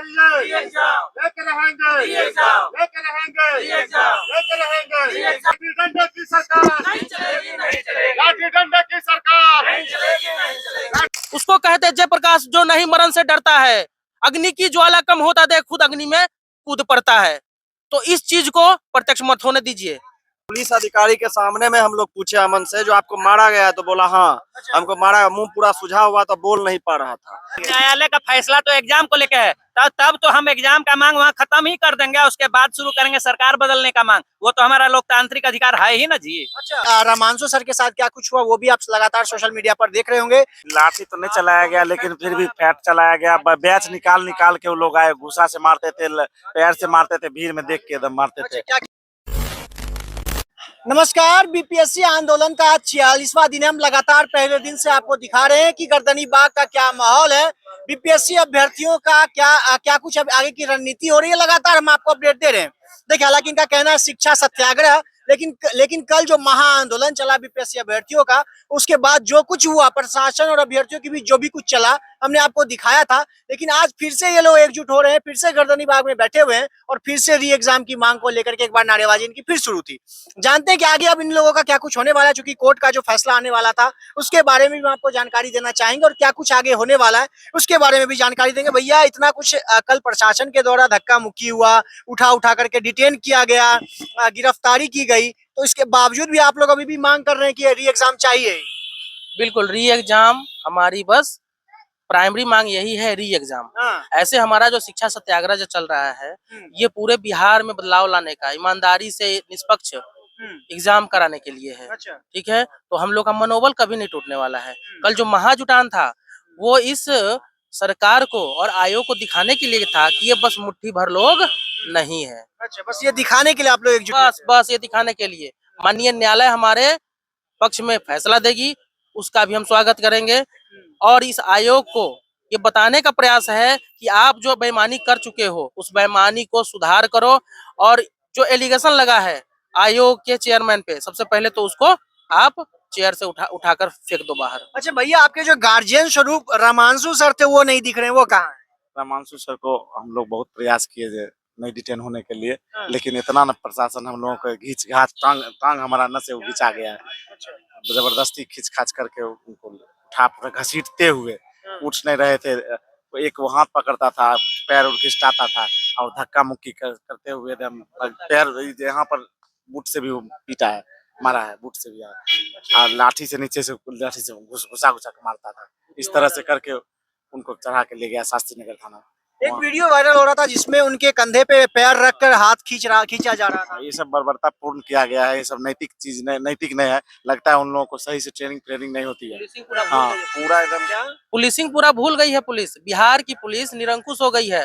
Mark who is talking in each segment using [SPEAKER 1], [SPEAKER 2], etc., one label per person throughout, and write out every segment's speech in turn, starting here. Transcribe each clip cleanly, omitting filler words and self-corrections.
[SPEAKER 1] चाहिए, लेके रहेंगे, लेके रहेंगे, लेके रहेंगे। लाठी डंडे की सरकार नहीं चलेगी, नहीं चलेगी। लाठी डंडे की सरकार नहीं चलेगी, नहीं चलेगी।
[SPEAKER 2] उसको कहते हैं जयप्रकाश जो नहीं मरण से डरता है, अग्नि की ज्वाला कम होता देख खुद अग्नि में कूद पड़ता है। तो इस चीज को प्रत्यक्ष मत होने दीजिए।
[SPEAKER 3] पुलिस अधिकारी के सामने में हम लोग पूछे अमन से, जो आपको मारा गया है, तो बोला हाँ हमको मारा, मुंह पूरा सुझा हुआ था, बोल नहीं पा रहा था।
[SPEAKER 4] न्यायालय का फैसला तो एग्जाम को लेकर है, तब तो हम एग्जाम का मांग वहाँ खत्म ही कर देंगे, उसके बाद शुरू करेंगे सरकार बदलने का मांग। वो तो हमारा लोकतांत्रिक अधिकार है ही ना जी।
[SPEAKER 5] अच्छा, रामांशु सर के साथ क्या कुछ हुआ वो भी आप लगातार सोशल मीडिया पर देख रहे होंगे।
[SPEAKER 3] लाठी तो नहीं चलाया गया, लेकिन फिर भी फैट चलाया गया। बैच निकाल निकाल के वो लोग आए, गुस्सा से मारते थे, पैर से मारते थे, भीड़ में देख के एकदम मारते थे।
[SPEAKER 5] नमस्कार, बीपीएससी आंदोलन का 46वां दिन है। हम लगातार पहले दिन से आपको दिखा रहे हैं कि गर्दनी बाग का क्या माहौल है, बीपीएससी अभ्यर्थियों का क्या कुछ अब आगे की रणनीति हो रही है, लगातार हम आपको अपडेट दे रहे हैं। देखिए, हालांकि इनका कहना है शिक्षा सत्याग्रह, लेकिन कल जो महा आंदोलन चला बीपीएससी अभ्यर्थियों का, उसके बाद जो कुछ हुआ, प्रशासन और अभ्यर्थियों के बीच जो भी कुछ चला, हमने आपको दिखाया था। लेकिन आज फिर से ये लोग एकजुट हो रहे हैं, फिर से गर्दनी बाग में बैठे हुए हैं और फिर से री एग्जाम की मांग को लेकर के एक बार नारेबाजी इनकी फिर शुरू थी। जानते हैं कि आगे अब इन लोगों का क्या कुछ होने वाला है, चूंकि कोर्ट का जो फैसला आने वाला था उसके बारे में भी हम आपको जानकारी देना चाहेंगे और क्या कुछ आगे होने वाला है उसके बारे में भी जानकारी देंगे। भैया, इतना कुछ कल प्रशासन के द्वारा धक्का मुक्की हुआ, उठा करके डिटेन किया गया, गिरफ्तारी की गई, तो इसके बावजूद भी आप लोग अभी भी मांग कर रहे हैं कि री एग्जाम चाहिए।
[SPEAKER 2] बिल्कुल, री एग्जाम हमारी बस प्राइमरी मांग यही है, री एग्जाम। ऐसे हमारा जो शिक्षा सत्याग्रह जो चल रहा है, ये पूरे बिहार में बदलाव लाने का, ईमानदारी से निष्पक्ष एग्जाम कराने के लिए है।
[SPEAKER 5] अच्छा।
[SPEAKER 2] ठीक है, तो हम लोग का मनोबल कभी नहीं टूटने वाला है। कल जो महाजुटान था वो इस सरकार को और आयोग को दिखाने के लिए था कि ये बस मुट्ठी भर लोग नहीं है।
[SPEAKER 5] अच्छा, बस ये दिखाने के लिए आप लोग एकजुट हैं?
[SPEAKER 2] बस ये दिखाने के लिए। माननीय न्यायालय हमारे पक्ष में फैसला देगी, उसका भी हम स्वागत करेंगे और इस आयोग को ये बताने का प्रयास है कि आप जो बेईमानी कर चुके हो उस बेईमानी को सुधार करो और जो एलिगेशन लगा है आयोग के चेयरमैन पे, सबसे पहले तो उसको आप चेयर से उठाकर फेंक दो बाहर।
[SPEAKER 5] अच्छा भैया, आपके जो गार्जियन स्वरूप रामांशु सर थे वो नहीं दिख रहे हैं, वो कहाँ है?
[SPEAKER 3] रामांशु सर को हम लोग बहुत प्रयास किए थे नहीं डिटेन होने के लिए, लेकिन इतना न प्रशासन हम लोगों को घींच घाच टांग हमारा न से घिंचा गया है। जबरदस्ती खींच खाच करके उनको उठा घसीटते हुए, उठ नहीं रहे थे। एक वो हाथ पकड़ता था, पैर खिंचताता था और धक्का मुक्की करते हुए पैर यहाँ पर बूट से भी पीटा है, मारा है, बूट से भी और लाठी से नीचे से घुसा के मारता था। इस तरह से करके उनको चढ़ा के ले गया शास्त्री नगर थाना।
[SPEAKER 5] एक वीडियो वायरल हो रहा था जिसमें उनके कंधे पे पैर रखकर हाथ खींचा जा रहा था।
[SPEAKER 3] ये सब बर्बरता पूर्ण किया गया है, ये सब नैतिक चीज नैतिक नहीं है। लगता है उन लोगों को सही से ट्रेनिंग नहीं होती है। हाँ, पूरा एकदम
[SPEAKER 2] पुलिसिंग पूरा भूल गई है। पुलिस, बिहार की पुलिस निरंकुश हो गई है।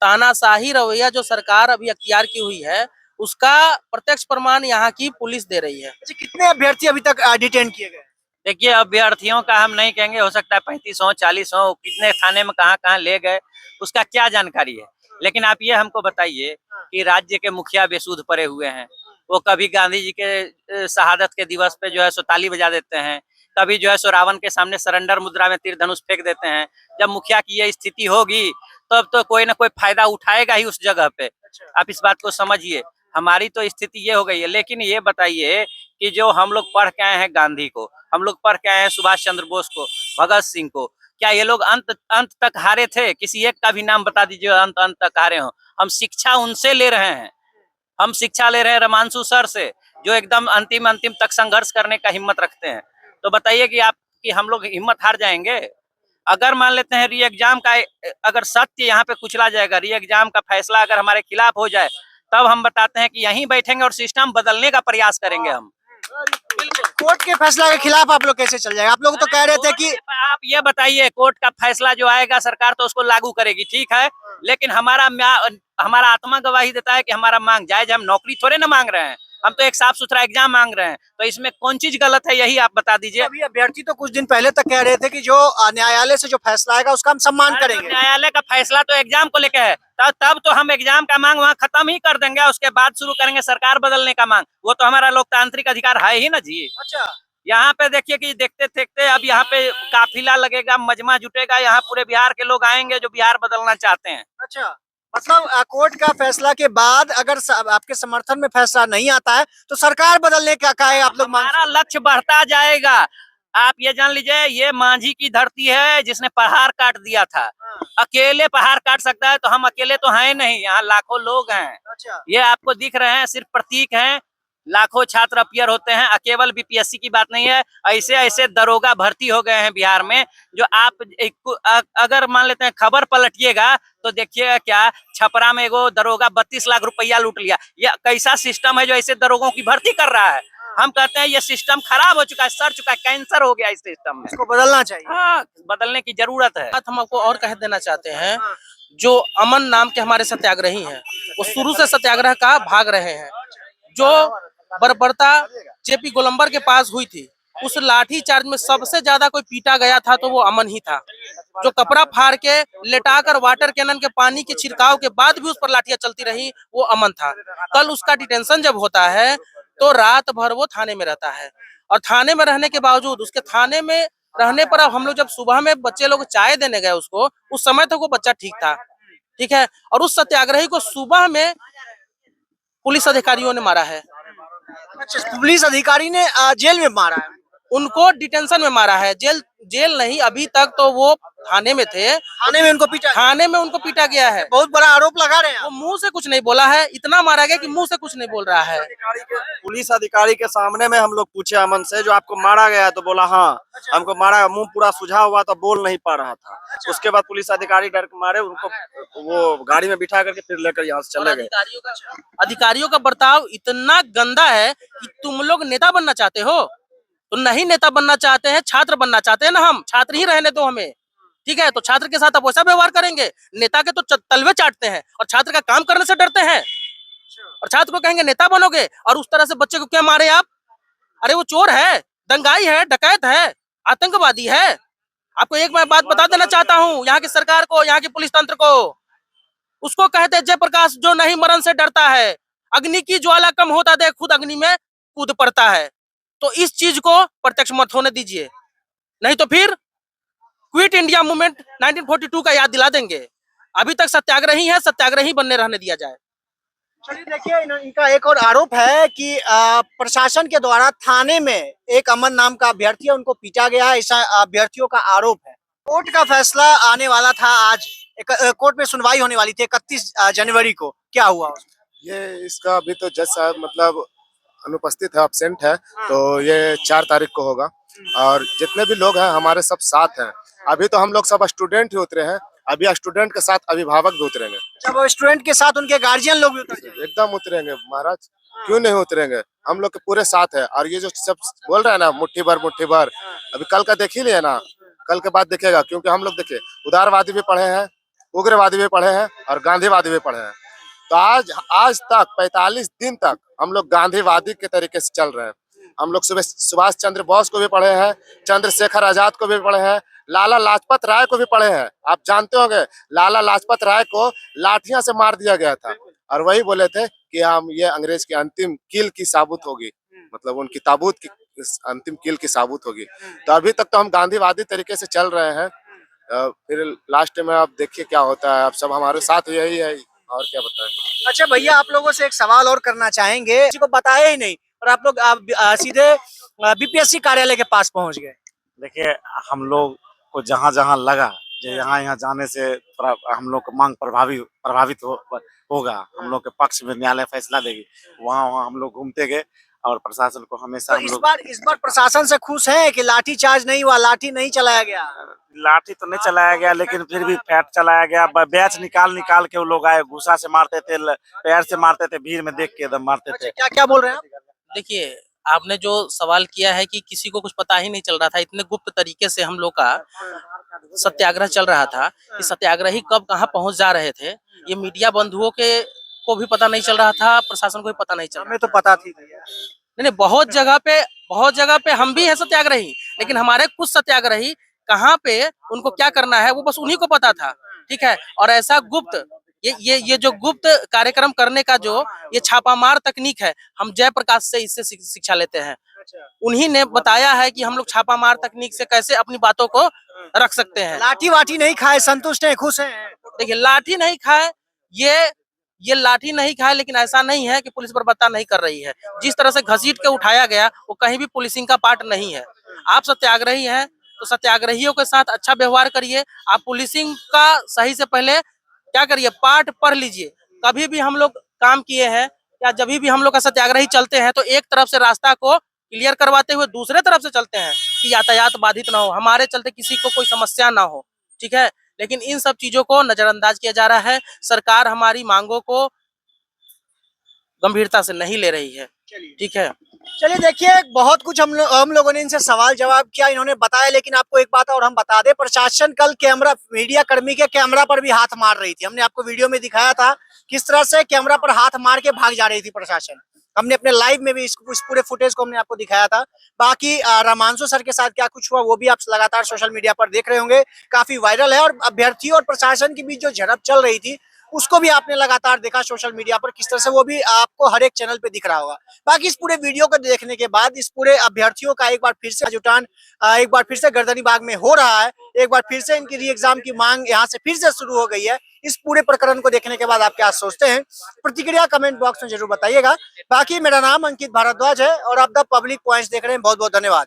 [SPEAKER 2] तानाशाही रवैया जो सरकार अभी अख्तियार की हुई है उसका प्रत्यक्ष प्रमाण यहाँ की पुलिस दे रही है।
[SPEAKER 5] अच्छा, कितने अभ्यर्थी अभी तक डिटेन किए गए?
[SPEAKER 4] देखिए, अभ्यर्थियों का हम नहीं कहेंगे, हो सकता है 35 हो 40 हो, कितने थाने में कहाँ ले गए उसका क्या जानकारी है। लेकिन आप ये हमको बताइए कि राज्य के मुखिया बेसुध पड़े हुए हैं, वो कभी गांधी जी के शहादत के दिवस पे जो है सो ताली बजा देते हैं, कभी जो है सो रावण के सामने सरेंडर मुद्रा में तीर धनुष फेंक देते हैं। जब मुखिया की ये स्थिति होगी तब तो कोई ना कोई फायदा उठाएगा ही उस जगह पे। आप इस बात को समझिए। हमारी तो स्थिति ये हो गई है। लेकिन ये बताइए कि जो हम लोग पढ़ के आए हैं गांधी को, हम लोग पढ़ के आए हैं सुभाष चंद्र बोस को, भगत सिंह को, क्या ये लोग अंत तक हारे थे? किसी एक का भी नाम बता दीजिए अंत तक हारे हो। हम शिक्षा उनसे ले रहे हैं, हम शिक्षा ले रहे हैं रामांशु सर से, जो एकदम अंतिम तक संघर्ष करने का हिम्मत रखते हैं। तो बताइए कि हम लोग हिम्मत हार जाएंगे? अगर मान लेते हैं री एग्जाम का अगर सत्य यहाँ पे कुचला जाएगा, री एग्जाम का फैसला अगर हमारे खिलाफ हो जाए, तब हम बताते हैं कि यहीं बैठेंगे और सिस्टम बदलने का प्रयास करेंगे हम।
[SPEAKER 5] कोर्ट के फैसला के खिलाफ आप लोग कैसे चल जाएगा? आप लोग तो कह रहे थे कि
[SPEAKER 4] आप ये बताइए, कोर्ट का फैसला जो आएगा सरकार तो उसको लागू करेगी, ठीक है, लेकिन हमारा आत्मा गवाही देता है कि हमारा मांग जायज। हम नौकरी थोड़े ना मांग रहे हैं, हम तो एक साफ सुथरा एग्जाम मांग रहे हैं। तो इसमें कौन चीज गलत है, यही आप बता दीजिए।
[SPEAKER 5] अभी अभ्यर्थी तो कुछ दिन पहले तक कह रहे थे कि जो न्यायालय से जो फैसला आएगा उसका हम सम्मान करेंगे।
[SPEAKER 4] न्यायालय का फैसला तो एग्जाम को लेकर है, तब तो हम एग्जाम का मांग वहाँ खत्म ही कर देंगे, उसके बाद शुरू करेंगे सरकार बदलने का मांग। वो तो हमारा लोकतांत्रिक अधिकार है ही ना जी।
[SPEAKER 5] अच्छा,
[SPEAKER 4] यहाँ पे देखिए कि देखते देखते अब यहाँ पे काफिला लगेगा, मजमा जुटेगा, यहाँ पूरे बिहार के लोग आएंगे जो बिहार बदलना चाहते हैं।
[SPEAKER 5] अच्छा, मतलब कोर्ट का फैसला के बाद अगर आपके समर्थन में फैसला नहीं आता है तो सरकार बदलने का है आप लोग मांग
[SPEAKER 4] हमारा लक्ष्य बढ़ता जाएगा। आप ये जान लीजिए, ये मांझी की धरती है जिसने पहाड़ काट दिया था। अकेले पहाड़ काट सकता है तो हम अकेले तो हैं नहीं, यहाँ लाखों लोग हैं।
[SPEAKER 5] अच्छा,
[SPEAKER 4] ये आपको दिख रहे हैं, सिर्फ प्रतीक हैं। लाखों छात्र अपियर होते हैं, केवल बीपीएससी की बात नहीं है। ऐसे ऐसे दरोगा भर्ती हो गए हैं बिहार में, जो आप अगर मान लेते हैं खबर पलटिएगा तो देखिएगा क्या छपरा में एगो दरोगा 32 लाख रुपया लूट लिया। ये कैसा सिस्टम है जो ऐसे दरोगों की भर्ती कर रहा है? हम कहते हैं ये सिस्टम खराब हो चुका है, सड़ चुका है, कैंसर हो गया इस सिस्टम में।
[SPEAKER 5] इसको बदलना चाहिए।
[SPEAKER 4] हाँ, बदलने की जरूरत है।
[SPEAKER 2] बात हम आपको और कह देना चाहते हैं, जो अमन नाम के हमारे सत्याग्रही हैं, वो शुरू से सत्याग्रह का भाग रहे हैं। जो बर्बरता जेपी गोलंबर के पास हुई थी, उस लाठी चार्ज में सबसे ज्यादा कोई पीटा गया था तो वो अमन ही था। जो कपड़ा फाड़ के लेटाकर वाटर कैनन के पानी के छिड़काव के बाद भी उस पर लाठियां चलती रही, वो अमन था। कल उसका डिटेंशन जब होता है तो रात भर वो थाने में रहता है, और थाने में रहने के बावजूद उसके थाने में रहने पर अब हम लोग जब सुबह में बच्चे लोग चाय देने गए उसको, उस समय तक वो बच्चा ठीक था, ठीक है। और उस सत्याग्रही को सुबह में पुलिस अधिकारियों ने मारा है,
[SPEAKER 5] अच्छा, पुलिस अधिकारी ने जेल में मारा है।
[SPEAKER 2] उनको डिटेंशन में मारा है, जेल नहीं, अभी तक तो वो थाने में थे,
[SPEAKER 5] थाने में उनको पीटा,
[SPEAKER 2] थाने में उनको पीटा गया है।
[SPEAKER 5] बहुत बड़ा आरोप लगा रहे हैं
[SPEAKER 2] वो
[SPEAKER 5] आप।
[SPEAKER 2] मुंह से कुछ नहीं बोला है, इतना मारा गया कि मुंह से कुछ नहीं बोल रहा है।
[SPEAKER 6] पुलिस अधिकारी के सामने में हम लोग पूछे अमन से, जो आपको मारा गया है, तो बोला हाँ हमको मारा, मुंह पूरा सुझा हुआ था, बोल नहीं पा रहा था। उसके बाद पुलिस अधिकारी डर के मारे उनको वो गाड़ी में बिठा करके फिर लेकर यहाँ से चले गए।
[SPEAKER 2] अधिकारियों का बर्ताव इतना गंदा है कि तुम लोग नेता बनना चाहते हो तो नहीं, नेता बनना चाहते हैं, छात्र बनना चाहते हैं ना, हम छात्र ही रहने दो हमें, ठीक है। तो छात्र के साथ आप वैसा व्यवहार करेंगे, नेता के तो तलवे चाटते हैं और छात्र का काम करने से डरते हैं, और छात्र को कहेंगे नेता बनोगे, और उस तरह से बच्चे को क्या मारे आप? अरे वो चोर है, दंगाई है, डकैत है, आतंकवादी है। आपको एक मैं बात बता देना चाहता हूँ, यहाँ की सरकार को, यहाँ के पुलिस तंत्र को, उसको कहते हैं जयप्रकाश जो नहीं मरण से डरता है, अग्नि की ज्वाला कम होता देख खुद अग्नि में कूद पड़ता है। तो इस चीज को प्रत्यक्ष मत होने दीजिए, नहीं तो फिर क्विट इंडिया मूवमेंट 1942 का याद दिला देंगे। अभी तक सत्याग्रही है, सत्याग्रही बनने रहने दिया जाए।
[SPEAKER 5] चलिए देखिए, इनका एक और आरोप है कि प्रशासन के द्वारा थाने में एक अमन नाम का अभ्यर्थी है, उनको पीटा गया है, ऐसा अभ्यर्थियों का आरोप है। कोर्ट का फैसला आने वाला था आज, कोर्ट में सुनवाई होने वाली थी 31 जनवरी को, क्या हुआ उसमें?
[SPEAKER 7] ये इसका अभी तो जज साहब मतलब अनुपस्थित है, एब्सेंट है, तो ये 4 तारीख को होगा। और जितने भी लोग हैं हमारे सब साथ हैं। अभी तो हम लोग सब स्टूडेंट ही उतरे हैं, अभी स्टूडेंट के साथ अभिभावक भी उतरेंगे।
[SPEAKER 5] जब स्टूडेंट के साथ उनके गार्जियन लोग भी उतरेंगे?
[SPEAKER 7] एकदम उतरेंगे महाराज, क्यों नहीं उतरेंगे, हम लोग के पूरे साथ है। और ये जो सब बोल रहे हैं ना मुट्ठी भर, अभी कल का देख ही लिया ना, कल के बाद देखेगा, क्योंकि हम लोग देखिए उदारवादी भी पढ़े हैं, उग्रवादी भी पढ़े हैं और गांधीवादी भी पढ़े हैं। तो आज तक 45 दिन तक हम लोग गांधीवादी के तरीके से चल रहे हैं। हम लोग सुभाष चंद्र बोस को भी पढ़े हैं, चंद्रशेखर आजाद को भी पढ़े हैं, लाला लाजपत राय को भी पढ़े हैं। आप जानते होंगे लाला लाजपत राय को लाठियां से मार दिया गया था, और वही बोले थे कि हम ये अंग्रेज की अंतिम कील की साबुत होगी, मतलब उनकी ताबूत की अंतिम कील की साबुत होगी। तो अभी तक तो हम गांधीवादी तरीके से चल रहे हैं। फिर लास्ट में आप देखिए क्या होता है। आप सब हमारे साथ यही है, और क्या बताएं।
[SPEAKER 5] अच्छा भैया, आप लोगों से एक सवाल और करना चाहेंगे, किसी को बताया ही नहीं और आप लोग सीधे बीपीएससी कार्यालय के पास पहुंच गए।
[SPEAKER 3] देखिए हम लोग को जहाँ जहाँ लगा जो यहाँ जाने से हम लोग का मांग प्रभावित होगा, हम लोग के पक्ष में न्यायालय फैसला देगी, वहाँ हम लोग घूमते गए। और प्रशासन को हमेशा
[SPEAKER 5] तो इस बार प्रशासन से खुश हैं कि लाठी चार्ज नहीं हुआ, लाठी नहीं चलाया गया?
[SPEAKER 3] लाठी तो नहीं चलाया गया, लेकिन फिर भी फैट चलाया गया। बैच निकाल के वो लोग आए, गुस्सा से मारते थे, पैर से मारते थे, भीड़ में देख के एकदम मारते थे।
[SPEAKER 5] क्या क्या बोल रहे हैं आप?
[SPEAKER 2] देखिए, आपने जो सवाल किया है कि किसी को कुछ पता ही नहीं चल रहा था, इतने गुप्त तरीके से हम लोग का सत्याग्रह चल रहा था कि सत्याग्रही कब कहाँ पहुंच जा रहे थे, ये मीडिया बंधुओं के को भी पता नहीं चल रहा था, प्रशासन को भी पता नहीं चल रहा।
[SPEAKER 5] हमें तो पता थी भैया।
[SPEAKER 2] नहीं, बहुत जगह पे हम भी है सत्याग्रही, लेकिन हमारे कुछ सत्याग्रही कहाँ पे उनको क्या करना है वो बस उन्हीं को पता था, ठीक है। और ऐसा गुप्त ये जो गुप्त कार्यक्रम करने का जो ये छापामार तकनीक है, हम जयप्रकाश से इससे शिक्षा लेते हैं। उन्हीं ने बताया है कि हम लोग छापामार तकनीक से कैसे अपनी बातों को रख सकते हैं।
[SPEAKER 5] लाठी वाठी नहीं खाए, संतुष्ट हैं, खुश हैं?
[SPEAKER 2] देखिए लाठी नहीं खाए, ये लाठी नहीं खाए, लेकिन ऐसा नहीं है कि पुलिस बर्बरता नहीं कर रही है। जिस तरह से घसीट के उठाया गया वो कहीं भी पुलिसिंग का पार्ट नहीं है। आप सत्याग्रही हैं तो सत्याग्रहियों के साथ अच्छा व्यवहार करिए। आप पुलिसिंग का सही से पहले क्या करिए, पाठ पढ़ लीजिए। कभी भी हम लोग काम किए हैं या जब भी हम लोग का सत्याग्रही चलते हैं तो एक तरफ से रास्ता को क्लियर करवाते हुए दूसरे तरफ से चलते हैं कि यातायात बाधित ना हो, हमारे चलते किसी को कोई समस्या ना हो, ठीक है। लेकिन इन सब चीजों को नजरअंदाज किया जा रहा है। सरकार हमारी मांगों को गंभीरता से नहीं ले रही है, ठीक है।
[SPEAKER 5] चलिए देखिए, बहुत कुछ हम लोगों ने इनसे सवाल जवाब किया, इन्होंने बताया। लेकिन आपको एक बात और हम बता दें, प्रशासन कल कैमरा, मीडिया कर्मी के कैमरा पर भी हाथ मार रही थी। हमने आपको वीडियो में दिखाया था किस तरह से कैमरा पर हाथ मार के भाग जा रही थी प्रशासन। हमने अपने लाइव में भी इस पूरे फुटेज को हमने आपको दिखाया था। बाकी रामांशु सर के साथ क्या कुछ हुआ वो भी आप लगातार सोशल मीडिया पर देख रहे होंगे, काफी वायरल है। और अभ्यर्थियों और प्रशासन के बीच जो झड़प चल रही थी उसको भी आपने लगातार देखा सोशल मीडिया पर, किस तरह से वो भी आपको हर एक चैनल पे दिख रहा होगा। बाकी इस पूरे वीडियो को देखने के बाद इस पूरे अभ्यर्थियों का एक बार फिर से जुटान एक बार फिर से गर्दनीबाग में हो रहा है। एक बार फिर से इनकी री एग्जाम की मांग यहाँ से फिर से शुरू हो गई है। इस पूरे प्रकरण को देखने के बाद आप क्या सोचते हैं, प्रतिक्रिया कमेंट बॉक्स में जरूर बताइएगा। बाकी मेरा नाम अंकित भारद्वाज है और आप द पब्लिक पॉइंट्स देख रहे हैं। बहुत बहुत धन्यवाद।